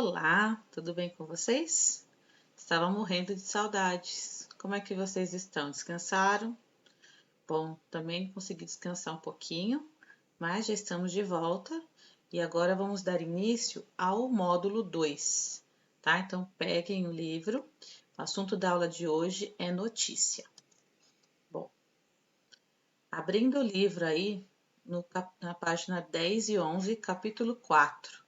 Olá, tudo bem com vocês? Estava morrendo de saudades. Como é que vocês estão? Descansaram? Bom, também consegui descansar um pouquinho, mas já estamos de volta e agora vamos dar início ao módulo 2, tá? Então peguem o livro. O assunto da aula de hoje é notícia. Bom, abrindo o livro aí, na página 10 e 11, capítulo 4.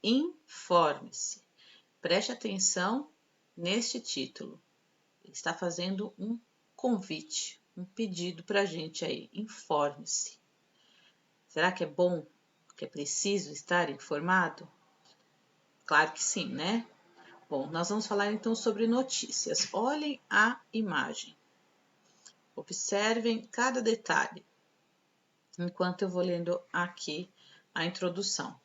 Informe-se. Preste atenção neste título. Ele está fazendo um convite, um pedido para a gente aí. Informe-se. Será que é bom, que é preciso estar informado? Claro que sim, né? Bom, nós vamos falar então sobre notícias. Olhem a imagem. Observem cada detalhe, enquanto eu vou lendo aqui a introdução.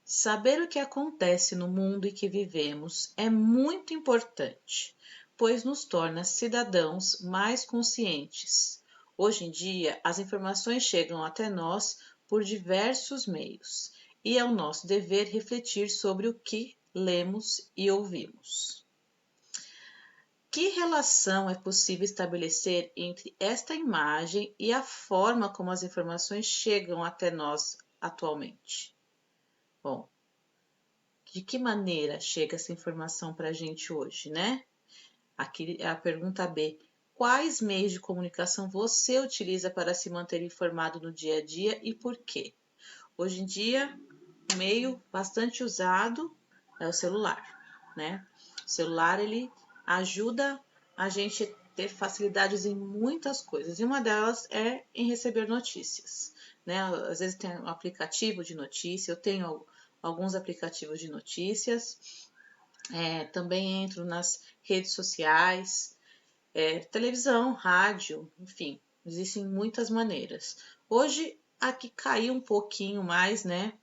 Saber o que acontece no mundo em que vivemos é muito importante, pois nos torna cidadãos mais conscientes. Hoje em dia, as informações chegam até nós por diversos meios, e é o nosso dever refletir sobre o que lemos e ouvimos. Que relação é possível estabelecer entre esta imagem e a forma como as informações chegam até nós atualmente? Bom, de que maneira chega essa informação para a gente hoje, né? Aqui é a pergunta B. Quais meios de comunicação você utiliza para se manter informado no dia a dia e por quê? Hoje em dia, um meio bastante usado é o celular, né? O celular, ele ajuda a gente a ter facilidades em muitas coisas, e uma delas é em receber notícias, né? Às vezes tem um aplicativo de notícia, eu tenho alguns aplicativos de notícias, também entro nas redes sociais, televisão, rádio, enfim, existem muitas maneiras. Hoje, a que caiu um pouquinho mais, né,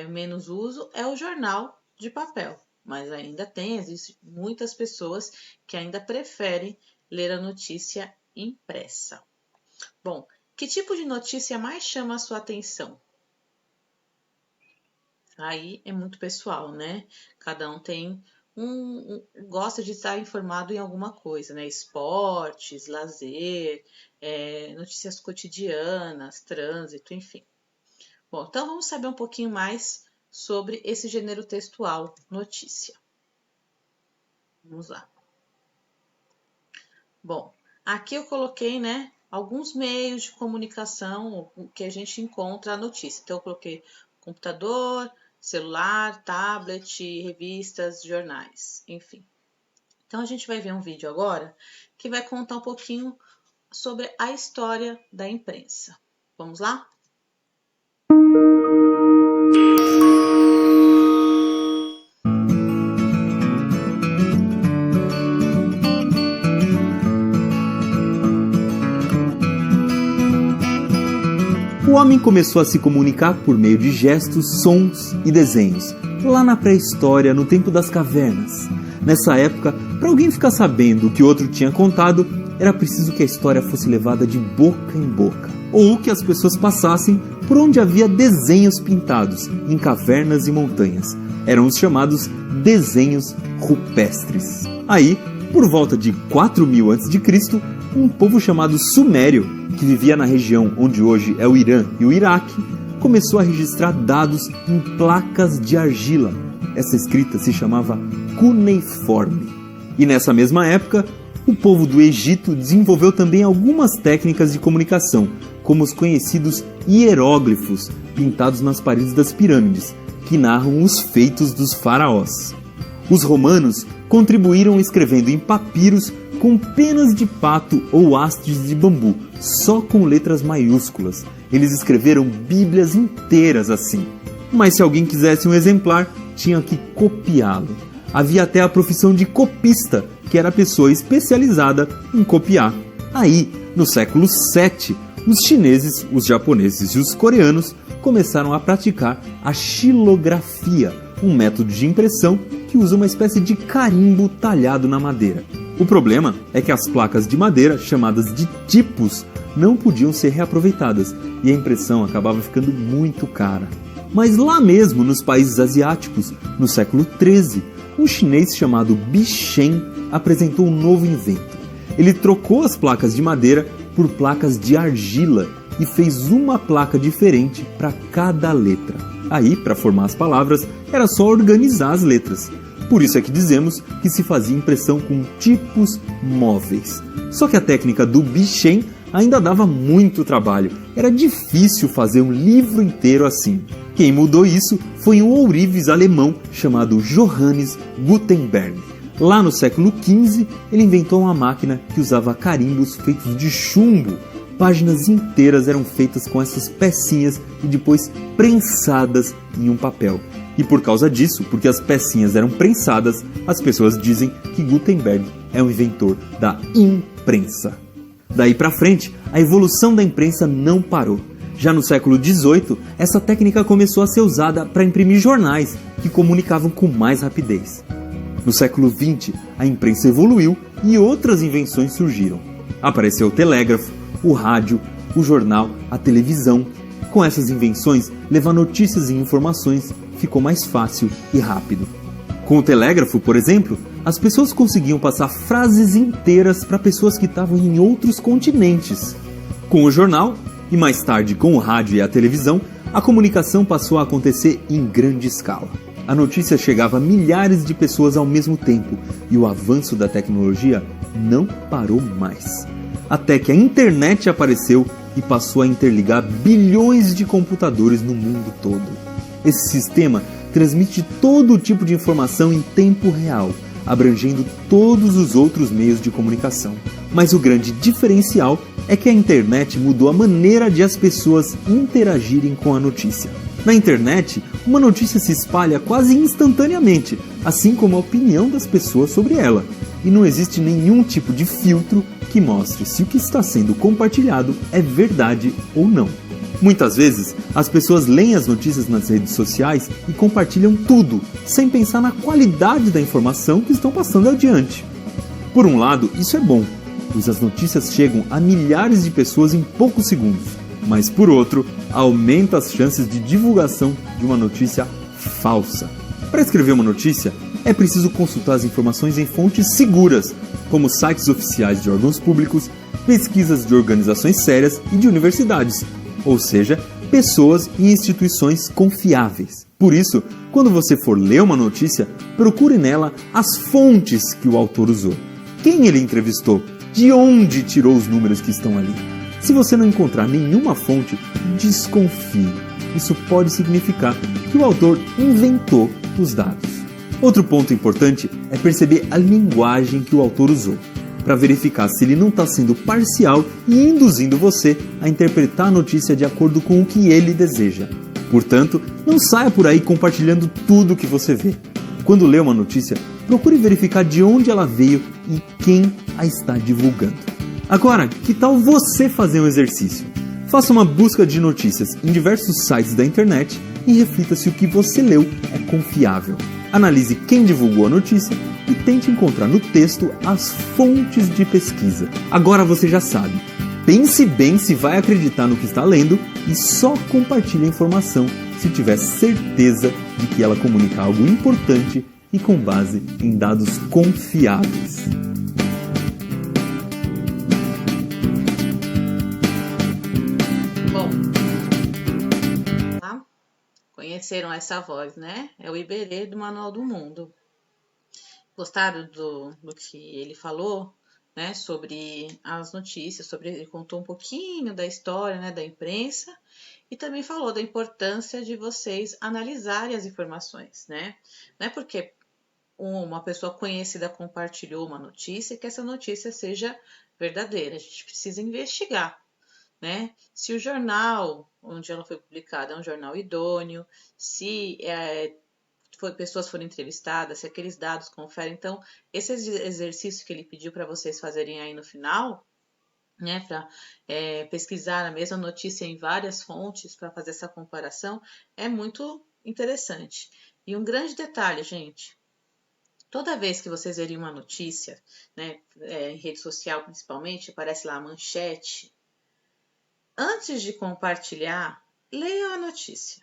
menos uso, é o jornal de papel, mas ainda existem muitas pessoas que ainda preferem ler a notícia impressa. Bom, que tipo de notícia mais chama a sua atenção? Aí é muito pessoal, né? Cada um tem gosta de estar informado em alguma coisa, né? Esportes, lazer, notícias cotidianas, trânsito, enfim. Bom, então vamos saber um pouquinho mais sobre esse gênero textual, notícia. Vamos lá. Bom, aqui eu coloquei, né, alguns meios de comunicação que a gente encontra a notícia. Então eu coloquei computador, celular, tablet, revistas, jornais, enfim. Então a gente vai ver um vídeo agora que vai contar um pouquinho sobre a história da imprensa. Vamos lá? O homem começou a se comunicar por meio de gestos, sons e desenhos, lá na pré-história, no tempo das cavernas. Nessa época, para alguém ficar sabendo o que outro tinha contado, era preciso que a história fosse levada de boca em boca, ou que as pessoas passassem por onde havia desenhos pintados, em cavernas e montanhas. Eram os chamados desenhos rupestres. Aí, por volta de 4000 a.C., um povo chamado Sumério, que vivia na região onde hoje é o Irã e o Iraque, começou a registrar dados em placas de argila. Essa escrita se chamava cuneiforme. E nessa mesma época, o povo do Egito desenvolveu também algumas técnicas de comunicação, como os conhecidos hieróglifos, pintados nas paredes das pirâmides, que narram os feitos dos faraós. Os romanos contribuíram escrevendo em papiros com penas de pato ou hastes de bambu, só com letras maiúsculas. Eles escreveram bíblias inteiras assim. Mas se alguém quisesse um exemplar, tinha que copiá-lo. Havia até a profissão de copista, que era a pessoa especializada em copiar. Aí, no século VII, os chineses, os japoneses e os coreanos começaram a praticar a xilografia, um método de impressão que usa uma espécie de carimbo talhado na madeira. O problema é que as placas de madeira, chamadas de tipos, não podiam ser reaproveitadas e a impressão acabava ficando muito cara. Mas lá mesmo, nos países asiáticos, no século XIII, um chinês chamado Bi Shen apresentou um novo invento. Ele trocou as placas de madeira por placas de argila e fez uma placa diferente para cada letra. Aí, para formar as palavras, era só organizar as letras. Por isso é que dizemos que se fazia impressão com tipos móveis. Só que a técnica do Bi Shen ainda dava muito trabalho. Era difícil fazer um livro inteiro assim. Quem mudou isso foi um ourives alemão chamado Johannes Gutenberg. Lá no século XV, ele inventou uma máquina que usava carimbos feitos de chumbo. Páginas inteiras eram feitas com essas pecinhas e depois prensadas em um papel. E por causa disso, porque as pecinhas eram prensadas, as pessoas dizem que Gutenberg é o inventor da imprensa. Daí para frente, a evolução da imprensa não parou. Já no século XVIII, essa técnica começou a ser usada para imprimir jornais que comunicavam com mais rapidez. No século XX, a imprensa evoluiu e outras invenções surgiram. Apareceu o telégrafo, o rádio, o jornal, a televisão. Com essas invenções, levar notícias e informações ficou mais fácil e rápido. Com o telégrafo, por exemplo, as pessoas conseguiam passar frases inteiras para pessoas que estavam em outros continentes. Com o jornal, e mais tarde com o rádio e a televisão, a comunicação passou a acontecer em grande escala. A notícia chegava a milhares de pessoas ao mesmo tempo e o avanço da tecnologia não parou mais. Até que a internet apareceu e passou a interligar bilhões de computadores no mundo todo. Esse sistema transmite todo tipo de informação em tempo real, abrangendo todos os outros meios de comunicação. Mas o grande diferencial é que a internet mudou a maneira de as pessoas interagirem com a notícia. Na internet, uma notícia se espalha quase instantaneamente, assim como a opinião das pessoas sobre ela. E não existe nenhum tipo de filtro que mostre se o que está sendo compartilhado é verdade ou não. Muitas vezes, as pessoas leem as notícias nas redes sociais e compartilham tudo, sem pensar na qualidade da informação que estão passando adiante. Por um lado, isso é bom, pois as notícias chegam a milhares de pessoas em poucos segundos. Mas por outro, aumenta as chances de divulgação de uma notícia falsa. Para escrever uma notícia, é preciso consultar as informações em fontes seguras, como sites oficiais de órgãos públicos, pesquisas de organizações sérias e de universidades, ou seja, pessoas e instituições confiáveis. Por isso, quando você for ler uma notícia, procure nela as fontes que o autor usou. Quem ele entrevistou? De onde tirou os números que estão ali? Se você não encontrar nenhuma fonte, desconfie. Isso pode significar que o autor inventou os dados. Outro ponto importante é perceber a linguagem que o autor usou, para verificar se ele não está sendo parcial e induzindo você a interpretar a notícia de acordo com o que ele deseja. Portanto, não saia por aí compartilhando tudo o que você vê. Quando lê uma notícia, procure verificar de onde ela veio e quem a está divulgando. Agora, que tal você fazer um exercício? Faça uma busca de notícias em diversos sites da internet e reflita se o que você leu é confiável. Analise quem divulgou a notícia e tente encontrar no texto as fontes de pesquisa. Agora você já sabe. Pense bem se vai acreditar no que está lendo e só compartilhe a informação se tiver certeza de que ela comunica algo importante e com base em dados confiáveis. Conheceram essa voz, né? É o Iberê do Manual do Mundo. Gostaram do que ele falou, né? Sobre as notícias, ele contou um pouquinho da história, né? Da imprensa e também falou da importância de vocês analisarem as informações, né? Não é porque uma pessoa conhecida compartilhou uma notícia que essa notícia seja verdadeira. A gente precisa investigar, né? Se o jornal onde ela foi publicada é um jornal idôneo, se pessoas foram entrevistadas, se aqueles dados conferem. Então, esse exercício que ele pediu para vocês fazerem aí no final, né, para pesquisar a mesma notícia em várias fontes para fazer essa comparação, é muito interessante. E um grande detalhe, gente, toda vez que vocês verem uma notícia, né, em rede social principalmente, aparece lá a manchete, antes de compartilhar, leia a notícia.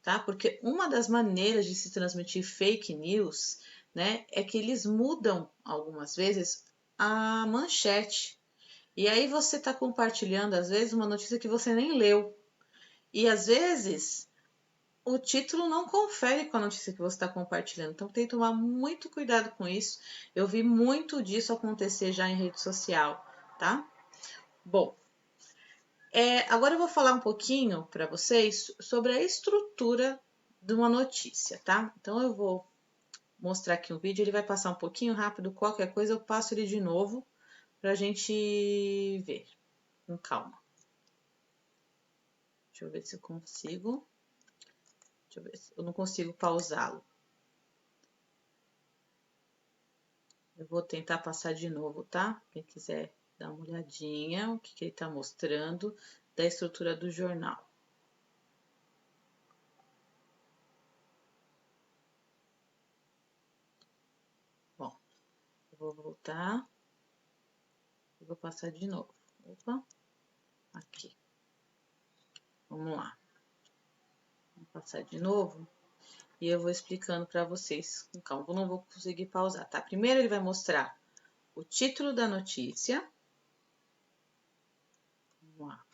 tá? Porque uma das maneiras de se transmitir fake news, né, é que eles mudam algumas vezes a manchete. E aí você está compartilhando, às vezes, uma notícia que você nem leu. E às vezes o título não confere com a notícia que você está compartilhando. Então tem que tomar muito cuidado com isso. Eu vi muito disso acontecer já em rede social, tá? Bom, agora eu vou falar um pouquinho para vocês sobre a estrutura de uma notícia, tá? Então eu vou mostrar aqui um vídeo, ele vai passar um pouquinho rápido, qualquer coisa eu passo ele de novo para a gente ver com calma. Deixa eu ver se eu consigo. Deixa eu ver se eu não consigo pausá-lo. Eu vou tentar passar de novo, tá? Quem quiser dar uma olhadinha, o que ele está mostrando da estrutura do jornal. Bom, eu vou voltar e vou passar de novo. Opa, aqui. Vamos lá. Vou passar de novo e eu vou explicando para vocês com calma. Eu não vou conseguir pausar, tá? Primeiro ele vai mostrar o título da notícia. Vamos lá.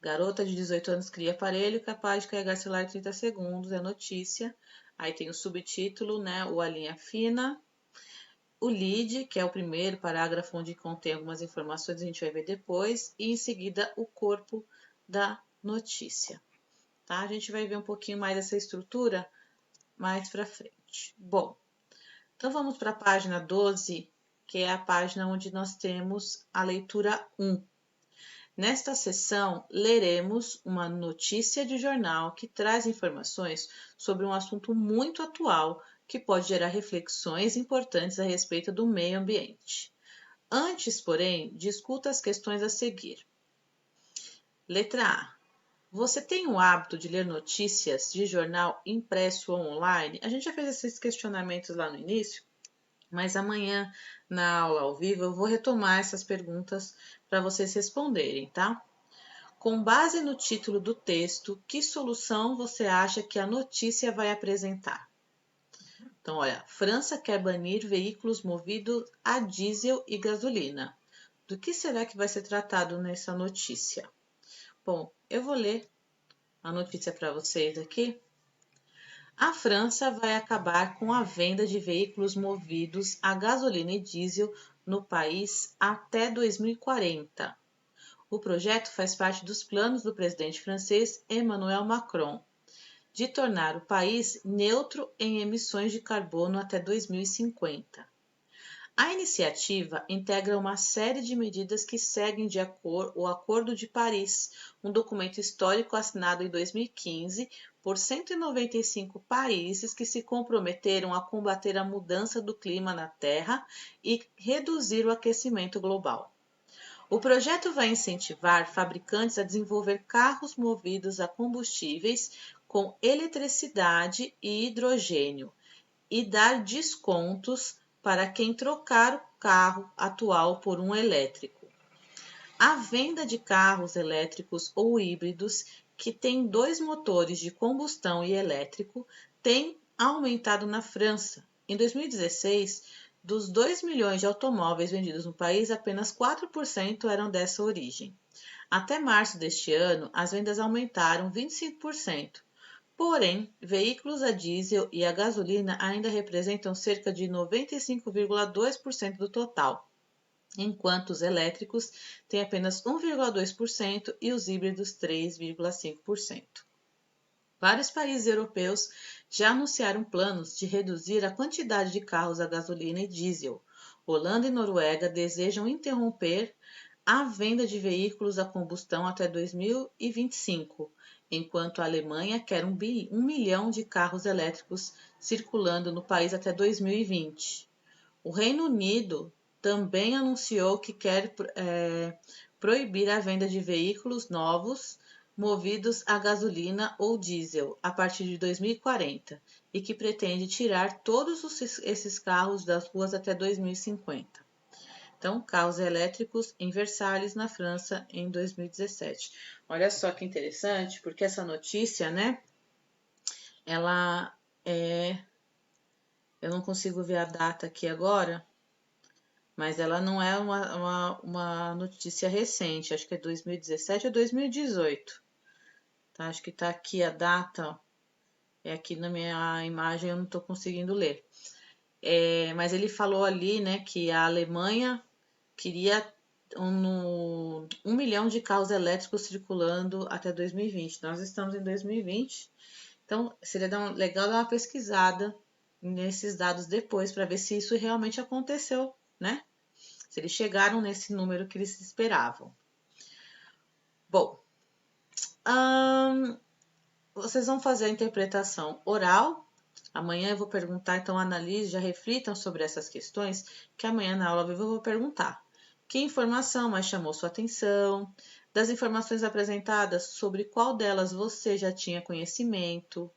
Garota de 18 anos cria aparelho capaz de carregar celular em 30 segundos, é notícia. Aí tem o subtítulo, né? O A Linha Fina. O lead, que é o primeiro parágrafo onde contém algumas informações, a gente vai ver depois. E em seguida o corpo da notícia. Tá? A gente vai ver um pouquinho mais dessa estrutura mais pra frente. Bom, então vamos para a página 12, que é a página onde nós temos a leitura 1. Nesta seção, leremos uma notícia de jornal que traz informações sobre um assunto muito atual que pode gerar reflexões importantes a respeito do meio ambiente. Antes, porém, discuta as questões a seguir. Letra A. Você tem o hábito de ler notícias de jornal impresso ou online? A gente já fez esses questionamentos lá no início, mas amanhã, na aula ao vivo, eu vou retomar essas perguntas para vocês responderem, tá? Com base no título do texto, que solução você acha que a notícia vai apresentar? Então, olha, França quer banir veículos movidos a diesel e gasolina. Do que será que vai ser tratado nessa notícia? Bom, eu vou ler a notícia para vocês aqui. A França vai acabar com a venda de veículos movidos a gasolina e diesel no país até 2040. O projeto faz parte dos planos do presidente francês Emmanuel Macron de tornar o país neutro em emissões de carbono até 2050. A iniciativa integra uma série de medidas que seguem o Acordo de Paris, um documento histórico assinado em 2015 por 195 países que se comprometeram a combater a mudança do clima na Terra e reduzir o aquecimento global. O projeto vai incentivar fabricantes a desenvolver carros movidos a combustíveis com eletricidade e hidrogênio e dar descontos para quem trocar o carro atual por um elétrico. A venda de carros elétricos ou híbridos que têm 2 motores de combustão e elétrico tem aumentado na França. Em 2016, dos 2 milhões de automóveis vendidos no país, apenas 4% eram dessa origem. Até março deste ano, as vendas aumentaram 25%. Porém, veículos a diesel e a gasolina ainda representam cerca de 95,2% do total, enquanto os elétricos têm apenas 1,2% e os híbridos 3,5%. Vários países europeus já anunciaram planos de reduzir a quantidade de carros a gasolina e diesel. Holanda e Noruega desejam interromper a venda de veículos a combustão até 2025, enquanto a Alemanha quer 1 milhão de carros elétricos circulando no país até 2020. O Reino Unido também anunciou que quer proibir a venda de veículos novos movidos a gasolina ou diesel a partir de 2040 e que pretende tirar todos esses carros das ruas até 2050. Então, carros elétricos em Versalhes, na França, em 2017. Olha só que interessante, porque essa notícia, né, ela é... Eu não consigo ver a data aqui agora, mas ela não é uma notícia recente, acho que é 2017 ou 2018. Tá? Acho que tá aqui a data, é aqui na minha imagem, eu não estou conseguindo ler. Mas ele falou ali, né, que a Alemanha queria 1 milhão de carros elétricos circulando até 2020. Nós estamos em 2020, então seria legal dar uma pesquisada nesses dados depois para ver se isso realmente aconteceu, né? Se eles chegaram nesse número que eles esperavam. Bom, vocês vão fazer a interpretação oral. Amanhã eu vou perguntar, então analise, já reflitam sobre essas questões, que amanhã na aula viva eu vou perguntar. Que informação mais chamou sua atenção? Das informações apresentadas, sobre qual delas você já tinha conhecimento?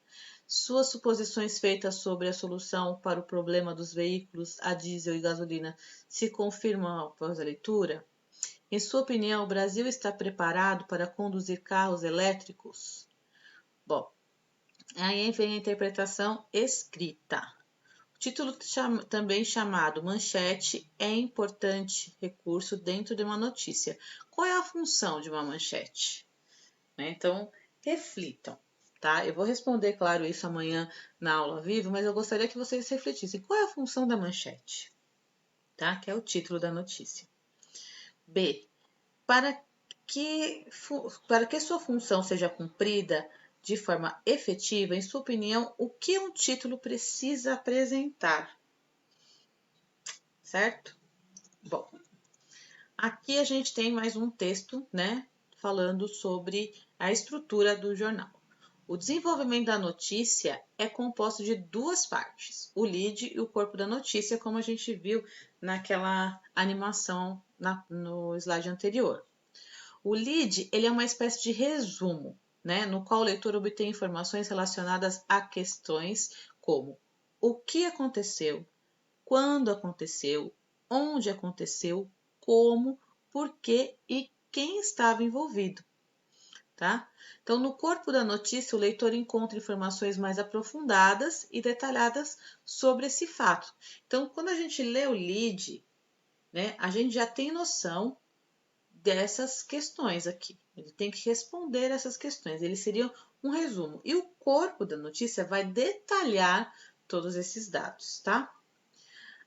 Suas suposições feitas sobre a solução para o problema dos veículos a diesel e gasolina se confirmam após a leitura? Em sua opinião, o Brasil está preparado para conduzir carros elétricos? Bom, aí vem a interpretação escrita. O título também chamado manchete é importante recurso dentro de uma notícia. Qual é a função de uma manchete? Então, reflitam, tá? Eu vou responder, claro, isso amanhã na aula viva, mas eu gostaria que vocês refletissem. Qual é a função da manchete? Tá? Que é o título da notícia. B. Para que sua função seja cumprida de forma efetiva, em sua opinião, o que um título precisa apresentar? Certo? Bom, aqui a gente tem mais um texto, né, falando sobre a estrutura do jornal. O desenvolvimento da notícia é composto de duas partes, o lead e o corpo da notícia, como a gente viu naquela animação no slide anterior. O lead, ele é uma espécie de resumo, né, no qual o leitor obtém informações relacionadas a questões como o que aconteceu, quando aconteceu, onde aconteceu, como, por quê e quem estava envolvido. Tá? Então, no corpo da notícia, o leitor encontra informações mais aprofundadas e detalhadas sobre esse fato. Então, quando a gente lê o lead, né, a gente já tem noção dessas questões aqui. Ele tem que responder essas questões. Ele seria um resumo. E o corpo da notícia vai detalhar todos esses dados, tá?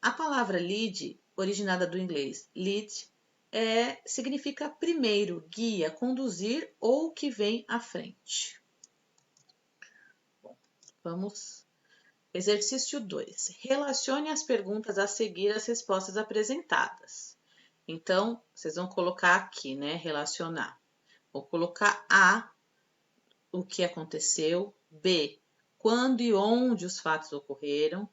A palavra lead, originada do inglês lead, significa primeiro, guia, conduzir ou que vem à frente. Bom, vamos. Exercício 2. Relacione as perguntas a seguir às respostas apresentadas. Então, vocês vão colocar aqui, né? Relacionar. Vou colocar A, o que aconteceu. B, quando e onde os fatos ocorreram.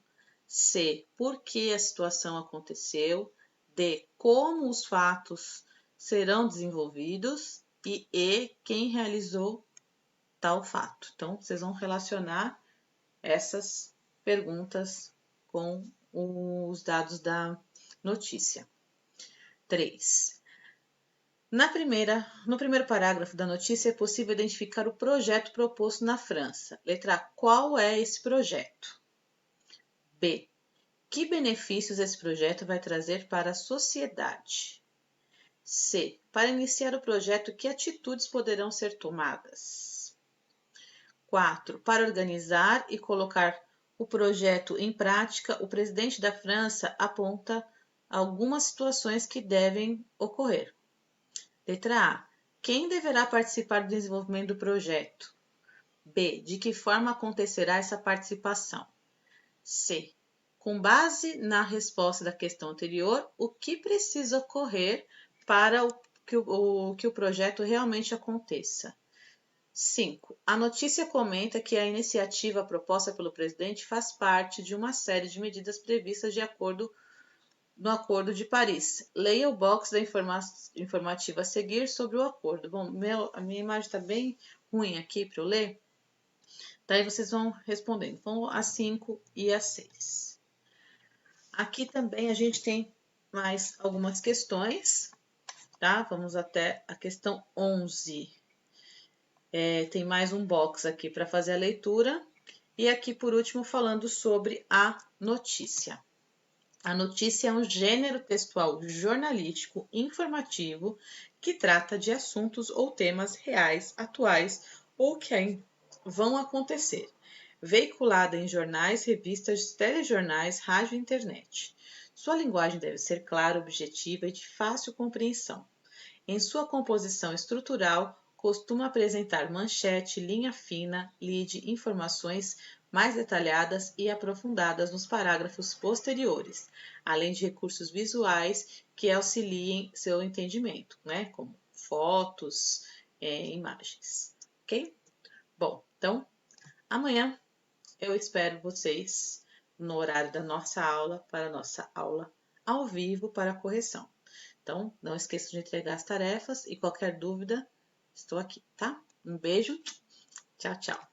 C, por que a situação aconteceu. D, como os fatos serão desenvolvidos. E, quem realizou tal fato. Então, vocês vão relacionar essas perguntas com os dados da notícia. 3. No primeiro parágrafo da notícia é possível identificar o projeto proposto na França. Letra A. Qual é esse projeto? B. Que benefícios esse projeto vai trazer para a sociedade? C. Para iniciar o projeto, que atitudes poderão ser tomadas? 4. Para organizar e colocar o projeto em prática, o presidente da França aponta algumas situações que devem ocorrer. Letra A. Quem deverá participar do desenvolvimento do projeto? B. De que forma acontecerá essa participação? C. Com base na resposta da questão anterior, o que precisa ocorrer para que o projeto realmente aconteça? 5. A notícia comenta que a iniciativa proposta pelo presidente faz parte de uma série de medidas previstas no Acordo de Paris. Leia o box da informativa a seguir sobre o acordo. Bom, a minha imagem está bem ruim aqui para eu ler. Daí vocês vão respondendo. Vão a 5 e a 6. Aqui também a gente tem mais algumas questões, tá? Vamos até a questão 11. Tem mais um box aqui para fazer a leitura. E aqui, por último, falando sobre a notícia. A notícia é um gênero textual jornalístico informativo que trata de assuntos ou temas reais, atuais ou que ainda vão acontecer, veiculada em jornais, revistas, telejornais, rádio e internet. Sua linguagem deve ser clara, objetiva e de fácil compreensão. Em sua composição estrutural, costuma apresentar manchete, linha fina, lead, informações mais detalhadas e aprofundadas nos parágrafos posteriores, além de recursos visuais que auxiliem seu entendimento, né? Como fotos, imagens, ok? Bom, então amanhã eu espero vocês no horário da nossa aula, para a nossa aula ao vivo para correção. Então, não esqueça de entregar as tarefas e qualquer dúvida, estou aqui, tá? Um beijo, tchau, tchau.